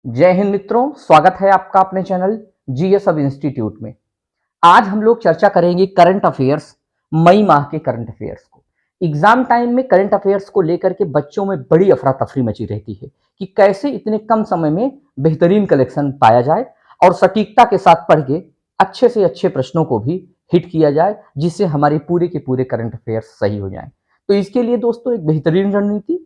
जय हिंद मित्रों, स्वागत है आपका अपने चैनल जीएस सब इंस्टीट्यूट में। आज हम लोग चर्चा करेंगे करंट अफेयर्स, मई माह के करंट अफेयर्स को। एग्जाम टाइम में करंट अफेयर्स को लेकर के बच्चों में बड़ी अफरा तफरी मची रहती है कि कैसे इतने कम समय में बेहतरीन कलेक्शन पाया जाए और सटीकता के साथ पढ़ के अच्छे से अच्छे प्रश्नों को भी हिट किया जाए, जिससे हमारे पूरे के पूरे करंट अफेयर्स सही हो जाएं। तो इसके लिए दोस्तों एक बेहतरीन रणनीति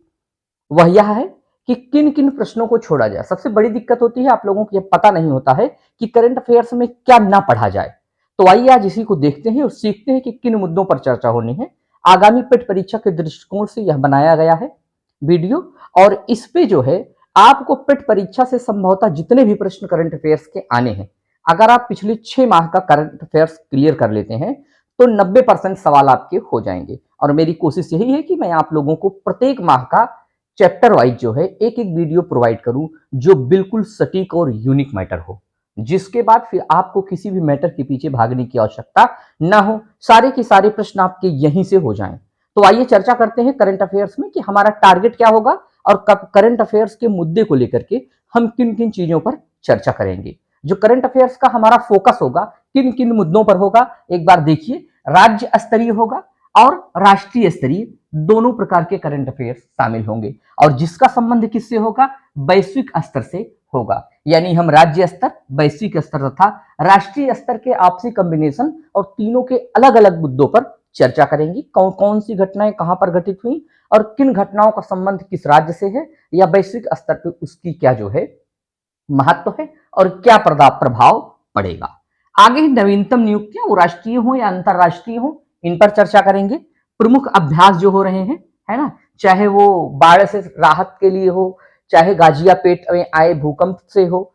वह यह है कि किन किन प्रश्नों को छोड़ा जाए। सबसे बड़ी दिक्कत होती है आप लोगों को यह पता नहीं होता है कि करंट अफेयर्स में क्या ना पढ़ा जाए। तो आइए आज इसी को देखते हैं और सीखते हैं कि किन मुद्दों पर चर्चा होनी है। आगामी पेट परीक्षा के दृष्टिकोण से यह बनाया गया है वीडियो, और इस पे जो है आपको पेट परीक्षा से संभवतः जितने भी प्रश्न करंट अफेयर्स के आने हैं, अगर आप पिछले 6 माह का करंट अफेयर्स क्लियर कर लेते हैं तो 90% सवाल आपके हो जाएंगे। और मेरी कोशिश यही है कि मैं आप लोगों को प्रत्येक माह का चैप्टर वाइज जो है एक एक वीडियो प्रोवाइड करूं जो बिल्कुल सटीक और यूनिक मैटर हो, जिसके बाद फिर आपको किसी भी मैटर के पीछे भागने की आवश्यकता ना हो। सारे के सारे प्रश्न आपके यहीं से हो जाएं। तो आइए चर्चा करते हैं करंट अफेयर्स में कि हमारा टारगेट क्या होगा और करंट अफेयर्स के मुद्दे को लेकर के हम किन किन चीजों पर चर्चा करेंगे। जो करंट अफेयर्स का हमारा फोकस होगा किन किन मुद्दों पर होगा, एक बार देखिए। राज्य स्तरीय होगा और राष्ट्रीय स्तरीय, दोनों प्रकार के करंट अफेयर्स शामिल होंगे। और जिसका संबंध किससे होगा? वैश्विक स्तर से होगा। यानी हम राज्य स्तर, वैश्विक स्तर तथा राष्ट्रीय स्तर के आपसी कॉम्बिनेशन और तीनों के अलग अलग मुद्दों पर चर्चा करेंगे। कौन कौन सी घटनाएं कहां पर घटित हुई और किन घटनाओं का संबंध किस राज्य से है, या वैश्विक स्तर पर उसकी क्या जो है महत्व है और क्या प्रभाव पड़ेगा। आगे नवीनतम नियुक्तियां, वो राष्ट्रीय हो या अंतरराष्ट्रीय हो, इन पर चर्चा करेंगे। प्रमुख अभ्यास जो हो रहे हैं, है ना, चाहे वो बाढ़ से राहत के लिए हो, चाहे गाजियापेट में आए भूकंप से हो,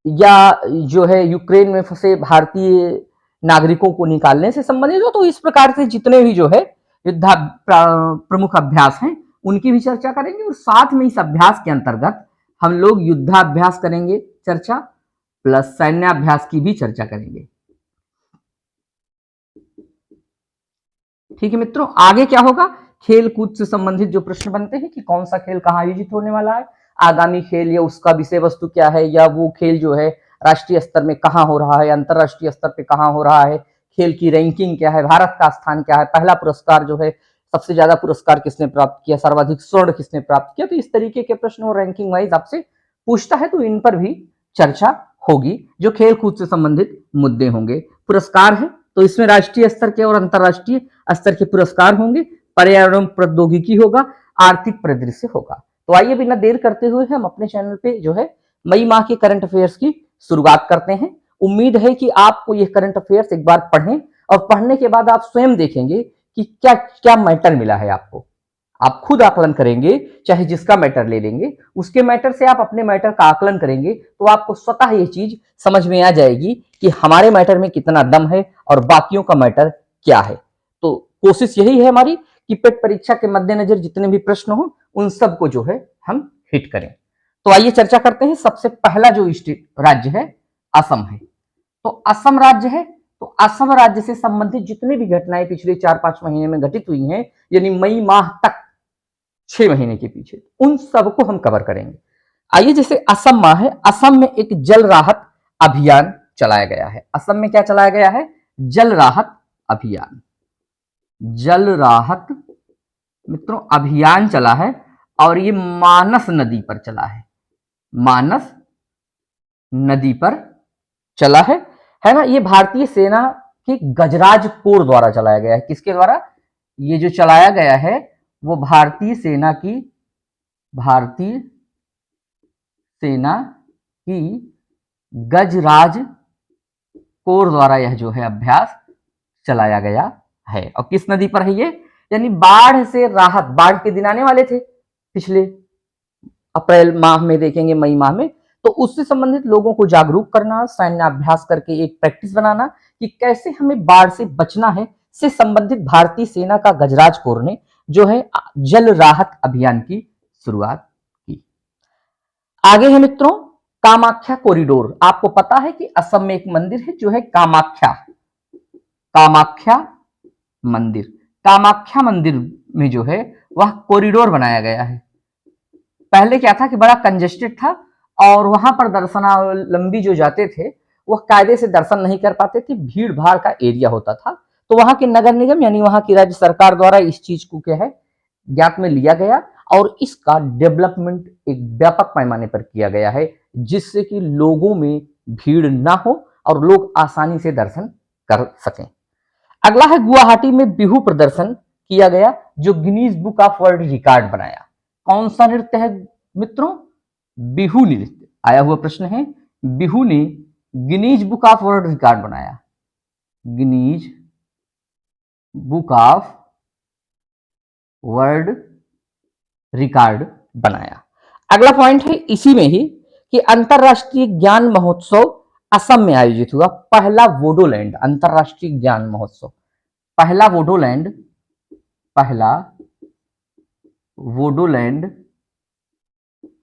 या जो है यूक्रेन में फंसे भारतीय नागरिकों को निकालने से संबंधित हो, तो इस प्रकार से जितने भी जो है युद्धा प्रमुख अभ्यास हैं उनकी भी चर्चा करेंगे। और साथ में इस अभ्यास के अंतर्गत हम लोग युद्धाभ्यास करेंगे चर्चा, प्लस सैन्याभ्यास की भी चर्चा करेंगे। ठीक है मित्रों, आगे क्या होगा? खेल कूद से संबंधित जो प्रश्न बनते हैं कि कौन सा खेल कहाँ आयोजित होने वाला है, आगामी खेल या उसका विषय वस्तु क्या है, या वो खेल जो है राष्ट्रीय स्तर में कहाँ हो रहा है, अंतरराष्ट्रीय स्तर पे कहाँ हो रहा है, खेल की रैंकिंग क्या है, भारत का स्थान क्या है, पहला पुरस्कार जो है, सबसे ज्यादा पुरस्कार किसने प्राप्त किया, सर्वाधिक स्वर्ण किसने प्राप्त किया। तो इस तरीके के प्रश्न और रैंकिंग वाइज आपसे पूछता है, तो इन पर भी चर्चा होगी। जो खेल कूद से संबंधित मुद्दे होंगे, पुरस्कार है तो इसमें राष्ट्रीय स्तर के और अंतरराष्ट्रीय स्तर के पुरस्कार होंगे, पर्यावरण प्रौद्योगिकी होगा, आर्थिक परिदृश्य होगा। तो आइए बिना देर करते हुए हम अपने चैनल पे जो है मई माह के करंट अफेयर्स की शुरुआत करते हैं। उम्मीद है कि आपको ये करंट अफेयर्स एक बार पढ़ें और पढ़ने के बाद आप स्वयं देखेंगे कि क्या क्या मैटर मिला है आपको। आप खुद आकलन करेंगे, चाहे जिसका मैटर ले लेंगे उसके मैटर से आप अपने मैटर का आकलन करेंगे, तो आपको स्वतः ये चीज समझ में आ जाएगी कि हमारे मैटर में कितना दम है और बाकियों का मैटर क्या है। तो कोशिश यही है हमारी कि पेट परीक्षा के मद्देनजर जितने भी प्रश्न हो उन सबको जो है हम हिट करें। तो आइए चर्चा करते हैं। सबसे पहला जो राज्य है असम है। तो असम राज्य है, तो असम राज्य से संबंधित जितने भी घटनाएं पिछले 4-5 महीने में घटित हुई हैं, यानी मई माह तक 6 महीने के पीछे, उन सबको हम कवर करेंगे। आइए, जैसे असम माह है, असम में एक जल राहत अभियान चलाया गया है। असम में क्या चलाया गया है? जल राहत अभियान। जल राहत मित्रों अभियान चला है और ये मानस नदी पर चला है। मानस नदी पर चला है ना। ये भारतीय सेना के गजराज कोर द्वारा चलाया गया है। किसके द्वारा? ये जो चलाया गया है वो भारतीय सेना की गजराज कोर द्वारा यह जो है अभ्यास चलाया गया है। और किस नदी पर है ये? यानी बाढ़ से राहत, बाढ़ के दिन आने वाले थे पिछले अप्रैल माह में, देखेंगे मई माह में, तो उससे संबंधित लोगों को जागरूक करना, सैन्य अभ्यास करके एक प्रैक्टिस बनाना कि कैसे हमें बाढ़ से बचना है, से संबंधित भारतीय सेना का गजराज कोर ने जो है जल राहत अभियान की शुरुआत की। आगे है मित्रों कामाख्या कॉरिडोर। आपको पता है कि असम में एक मंदिर है जो है कामाख्या मंदिर। कामाख्या मंदिर में जो है वह कॉरिडोर बनाया गया है। पहले क्या था कि बड़ा कंजेस्टेड था और वहां पर दर्शनावलंबी जो जाते थे वह कायदे से दर्शन नहीं कर पाते थे, भीड़ भाड़ का एरिया होता था। तो वहां के नगर निगम यानी वहां की राज्य सरकार द्वारा इस चीज को क्या है ज्ञात में लिया गया और इसका डेवलपमेंट एक व्यापक पैमाने पर किया गया है, जिससे कि लोगों में भीड़ ना हो और लोग आसानी से दर्शन कर सकें। अगला है गुवाहाटी में बिहू प्रदर्शन किया गया जो Guinness book of world record बनाया। कौन सा नृत्य है मित्रों? बिहू नृत्य। आया हुआ प्रश्न है, बिहू ने Guinness book of world record बनाया, Guinness book of world record बनाया। अगला पॉइंट है इसी में ही कि अंतरराष्ट्रीय ज्ञान महोत्सव असम में आयोजित हुआ, पहला वोडोलैंड अंतरराष्ट्रीय ज्ञान महोत्सव, पहला वोडोलैंड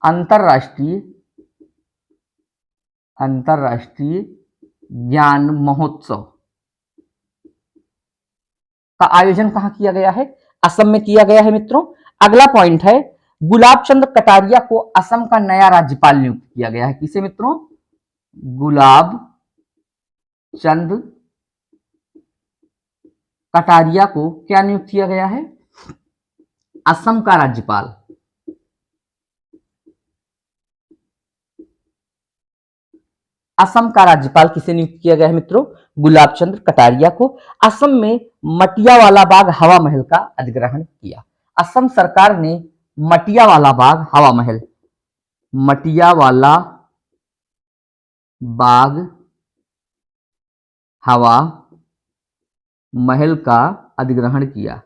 अंतरराष्ट्रीय ज्ञान महोत्सव का आयोजन कहां किया गया है? असम में किया गया है मित्रों। अगला पॉइंट है गुलाब चंद कटारिया को असम का नया राज्यपाल नियुक्त किया गया है। किसे मित्रों? गुलाब चंद कटारिया को क्या नियुक्त किया गया है? असम का राज्यपाल। असम का राज्यपाल किसे नियुक्त किया गया है मित्रों? गुलाब चंद कटारिया को। असम में मटियावाला बाग हवा महल का अधिग्रहण किया। असम सरकार ने मटियावाला बाग हवा महल का अधिग्रहण किया।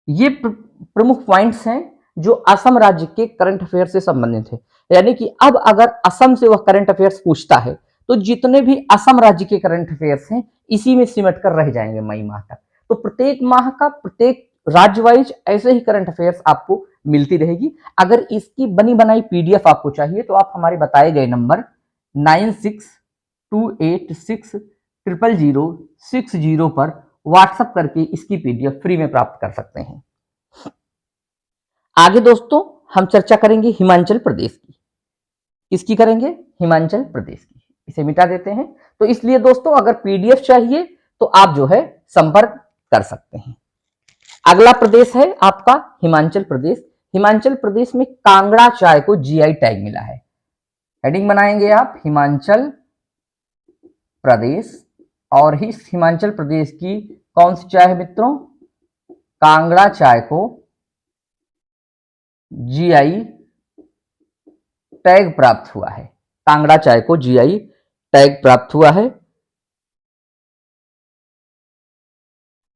ये प्रमुख पॉइंट्स हैं जो असम राज्य के करंट अफेयर से संबंधित है। यानी कि अब अगर असम से वह करंट अफेयर्स पूछता है तो जितने भी असम राज्य के करंट अफेयर्स हैं इसी में सिमट कर रह जाएंगे मई माह तक। तो प्रत्येक माह का प्रत्येक राज्य वाइज ऐसे ही करंट अफेयर्स आपको मिलती रहेगी। अगर इसकी बनी बनाई पीडीएफ आपको चाहिए तो आप हमारे बताए गए नंबर 9628600060 पर व्हाट्सएप करके इसकी पीडीएफ फ्री में प्राप्त कर सकते हैं। आगे दोस्तों हम चर्चा करेंगे हिमाचल प्रदेश की। किसकी करेंगे? हिमाचल प्रदेश की। इसे मिटा देते हैं। तो इसलिए दोस्तों अगर पीडीएफ चाहिए तो आप जो है संपर्क कर सकते हैं। अगला प्रदेश है आपका हिमाचल प्रदेश। हिमाचल प्रदेश में कांगड़ा चाय को जीआई टैग मिला है। हेडिंग बनाएंगे आप हिमाचल प्रदेश और इस हिमाचल प्रदेश की कौन सी चाय है मित्रों? कांगड़ा चाय को जीआई टैग प्राप्त हुआ है। कांगड़ा चाय को जीआई टैग प्राप्त हुआ है।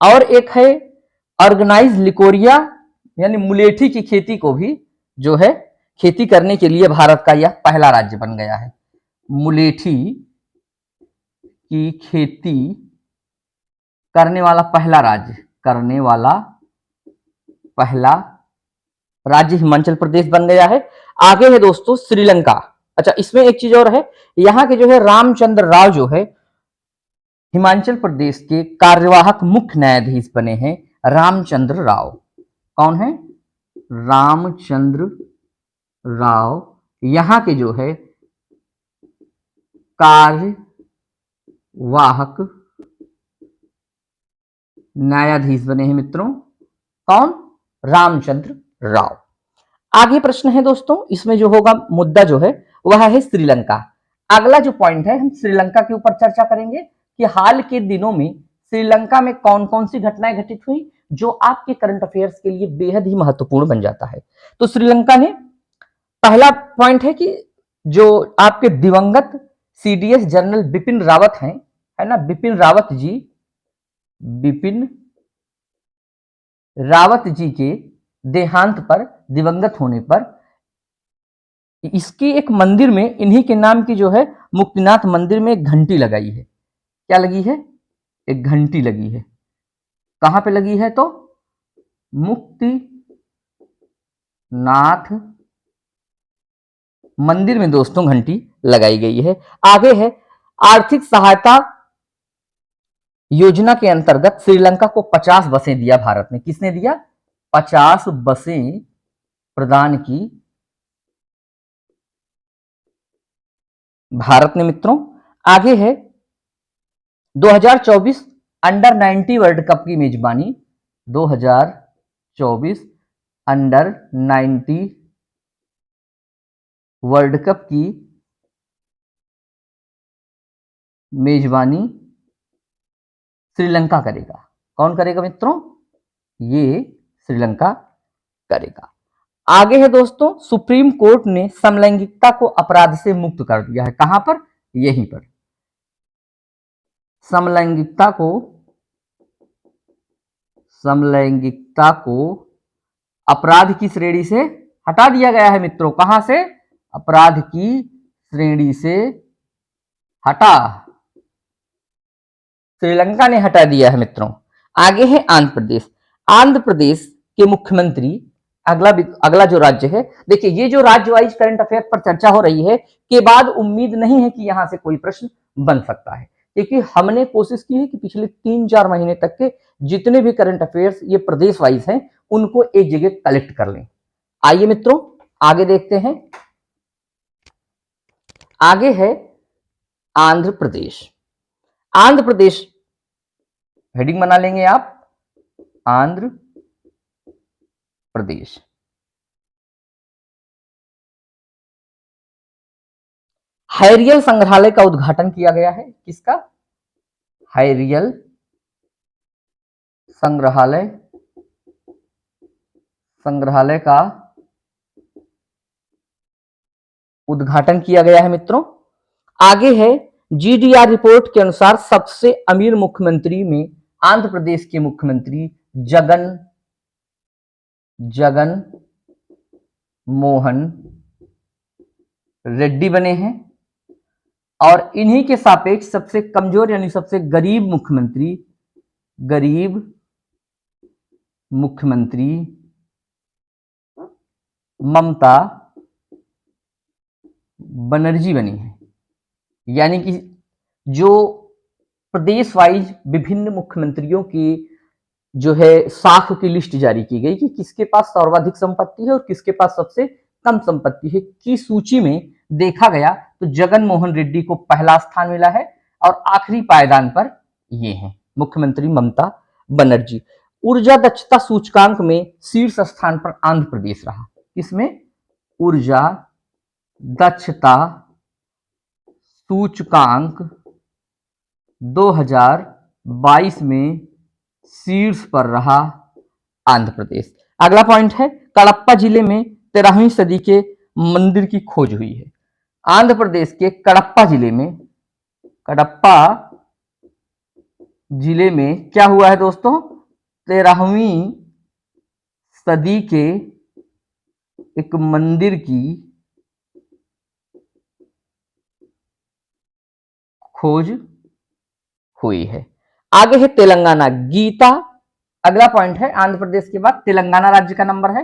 और एक है ऑर्गेनाइज लिकोरिया यानी मुलेठी की खेती को भी जो है खेती करने के लिए भारत का यह पहला राज्य बन गया है। मुलेठी की खेती करने वाला पहला राज्य हिमाचल प्रदेश बन गया है। आगे है दोस्तों श्रीलंका। अच्छा इसमें एक चीज और है, यहाँ के जो है रामचंद्र राव जो है हिमाचल प्रदेश के कार्यवाहक मुख्य न्यायाधीश बने हैं। रामचंद्र राव कौन है? रामचंद्र राव यहाँ के जो है कार्यवाहक न्यायाधीश बने हैं मित्रों। कौन? रामचंद्र राव। आगे प्रश्न है दोस्तों, इसमें जो होगा मुद्दा जो है वह है श्रीलंका। अगला जो पॉइंट है हम श्रीलंका के ऊपर चर्चा करेंगे कि हाल के दिनों में श्रीलंका में कौन कौन सी घटनाएं घटित हुई जो आपके करंट अफेयर्स के लिए बेहद ही महत्वपूर्ण बन जाता है। तो श्रीलंका ने पहला पॉइंट है कि जो आपके दिवंगत सीडीएस जनरल बिपिन रावत हैं, है ना, बिपिन रावत जी के देहांत पर, दिवंगत होने पर इसकी एक मंदिर में इन्हीं के नाम की जो है मुक्तिनाथ मंदिर में एक घंटी लगाई है। क्या लगी है? एक घंटी लगी है। कहां पे लगी है? तो मुक्तिनाथ मंदिर में दोस्तों घंटी लगाई गई है। आगे है आर्थिक सहायता योजना के अंतर्गत श्रीलंका को 50 बसें दिया भारत ने। किसने दिया? 50 बसें प्रदान की भारत ने मित्रों। आगे है 2024 अंडर 90 वर्ल्ड कप की मेजबानी, 2024 अंडर 90 वर्ल्ड कप की मेजबानी श्रीलंका करेगा। कौन करेगा मित्रों? ये श्रीलंका करेगा। आगे है दोस्तों, सुप्रीम कोर्ट ने समलैंगिकता को अपराध से मुक्त कर दिया है। कहां पर? यहीं पर। समलैंगिकता को अपराध की श्रेणी से हटा दिया गया है मित्रों। कहां से? अपराध की श्रेणी से हटा, श्रीलंका ने हटा दिया है मित्रों। आगे है आंध्र प्रदेश। आंध्र प्रदेश के मुख्यमंत्री, अगला जो राज्य है, देखिए ये जो राज्य वाइज करंट अफेयर पर चर्चा हो रही है के बाद उम्मीद नहीं है कि यहां से कोई प्रश्न बन सकता है, क्योंकि हमने कोशिश की है कि पिछले 3-4 महीने तक के जितने भी करंट अफेयर्स ये प्रदेश वाइज हैं उनको एक जगह कलेक्ट कर लें। आइए मित्रों आगे देखते हैं। आगे है आंध्र प्रदेश। आंध्र प्रदेश हेडिंग बना लेंगे आप, आंध्र प्रदेश। हैरियल संग्रहालय का उद्घाटन किया गया है। किसका? हैरियल संग्रहालय का उद्घाटन किया गया है मित्रों। आगे है जीडीआर रिपोर्ट के अनुसार सबसे अमीर मुख्यमंत्री में आंध्र प्रदेश के मुख्यमंत्री जगन मोहन रेड्डी बने हैं, और इन्हीं के सापेक्ष सबसे कमजोर यानी सबसे गरीब मुख्यमंत्री ममता बनर्जी बनी है। यानी कि जो प्रदेश वाइज विभिन्न मुख्यमंत्रियों की जो है साख की लिस्ट जारी की गई कि किसके पास सर्वाधिक संपत्ति है और किसके पास सबसे कम संपत्ति है की सूची में देखा गया तो जगन मोहन रेड्डी को पहला स्थान मिला है, और आखिरी पायदान पर ये हैं मुख्यमंत्री ममता बनर्जी। ऊर्जा दक्षता सूचकांक में शीर्ष स्थान पर आंध्र प्रदेश रहा। इसमें ऊर्जा दक्षता सूचकांक 2022 में शीर्ष पर रहा आंध्र प्रदेश। अगला पॉइंट है कडप्पा जिले में 13वीं सदी के मंदिर की खोज हुई है। आंध्र प्रदेश के कडप्पा जिले में क्या हुआ है दोस्तों? 13वीं सदी के एक मंदिर की खोज हुई है। आगे है तेलंगाना गीता। अगला पॉइंट है आंध्र प्रदेश के बाद तेलंगाना राज्य का नंबर है।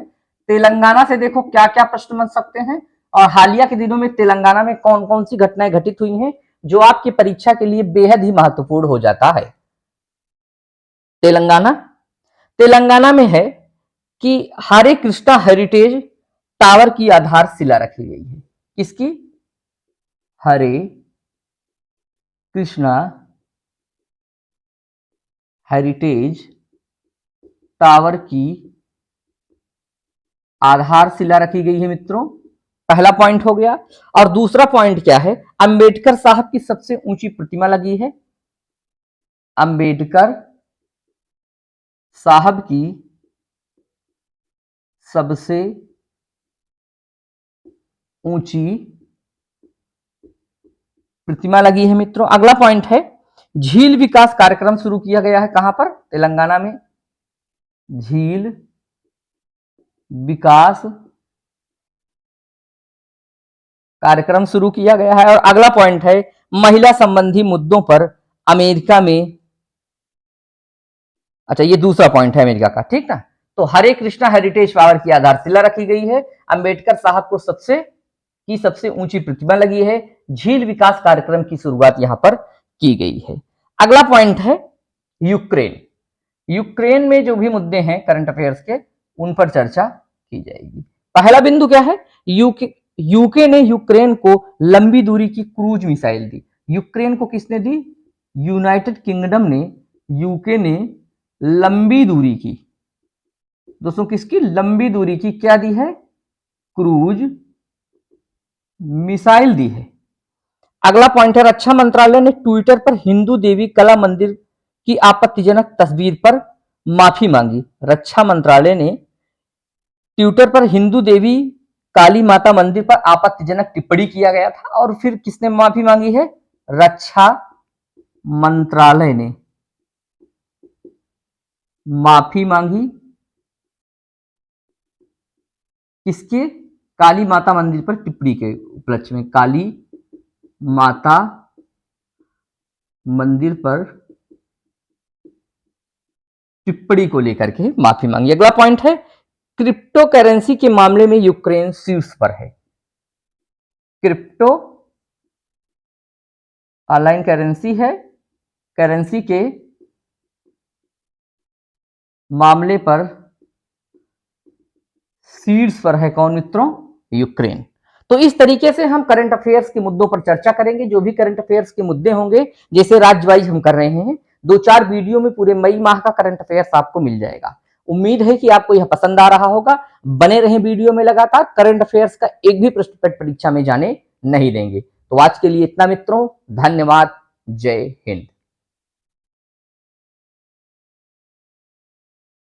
तेलंगाना से देखो क्या क्या प्रश्न बन सकते हैं, और हालिया के दिनों में तेलंगाना में कौन कौन सी घटनाएं घटित हुई हैं जो आपकी परीक्षा के लिए बेहद ही महत्वपूर्ण हो जाता है। तेलंगाना में है कि हरे कृष्णा हेरिटेज टावर की आधारशिला रखी गई है। किसकी? हरे कृष्णा हेरिटेज टावर की आधारशिला रखी गई है मित्रों। पहला पॉइंट हो गया। और दूसरा पॉइंट क्या है? अंबेडकर साहब की सबसे ऊंची प्रतिमा लगी है। अंबेडकर साहब की सबसे ऊंची प्रतिमा लगी है मित्रों। अगला पॉइंट है झील विकास कार्यक्रम शुरू किया गया है। कहां पर? तेलंगाना में झील विकास कार्यक्रम शुरू किया गया है। और अगला पॉइंट है महिला संबंधी मुद्दों पर अमेरिका में, अच्छा ये दूसरा पॉइंट है अमेरिका का, ठीक ना। तो हरे कृष्णा हेरिटेज टावर की आधारशिला रखी गई है, अंबेडकर साहब को सबसे ऊंची प्रतिमा लगी है, झील विकास कार्यक्रम की शुरुआत यहां पर की गई है। अगला पॉइंट है यूक्रेन में जो भी मुद्दे हैं करंट अफेयर्स के उन पर चर्चा की जाएगी। पहला बिंदु क्या है? यूके ने यूक्रेन को लंबी दूरी की क्रूज मिसाइल दी। यूक्रेन को किसने दी? यूनाइटेड किंगडम ने यूके ने लंबी दूरी की, दोस्तों किसकी? लंबी दूरी की क्या दी है? क्रूज मिसाइल दी है। अगला पॉइंट है, रक्षा मंत्रालय ने ट्विटर पर हिंदू देवी कला मंदिर की आपत्तिजनक तस्वीर पर माफी मांगी। रक्षा मंत्रालय ने ट्विटर पर हिंदू देवी काली माता मंदिर पर आपत्तिजनक टिप्पणी किया गया था और फिर किसने माफी मांगी है? रक्षा मंत्रालय ने माफी मांगी किसके? काली माता मंदिर पर टिप्पणी के उपलक्ष्य में। काली माता मंदिर पर टिप्पणी को लेकर के माफी मांगी। अगला पॉइंट है, क्रिप्टो करेंसी के मामले में यूक्रेन शीर्ष पर है। क्रिप्टो ऑनलाइन करेंसी है, करेंसी के मामले पर शीर्ष पर है कौन मित्रों? यूक्रेन। तो इस तरीके से हम करंट अफेयर्स के मुद्दों पर चर्चा करेंगे। जो भी करंट अफेयर्स के मुद्दे होंगे, जैसे राज्य वाइज हम कर रहे हैं, 2-4 वीडियो में पूरे मई माह का करंट अफेयर्स आपको मिल जाएगा। उम्मीद है कि आपको यह पसंद आ रहा होगा। बने रहें वीडियो में लगातार, करंट अफेयर्स का एक भी प्रश्न परीक्षा में जाने नहीं देंगे। तो आज के लिए इतना मित्रों, धन्यवाद, जय हिंद।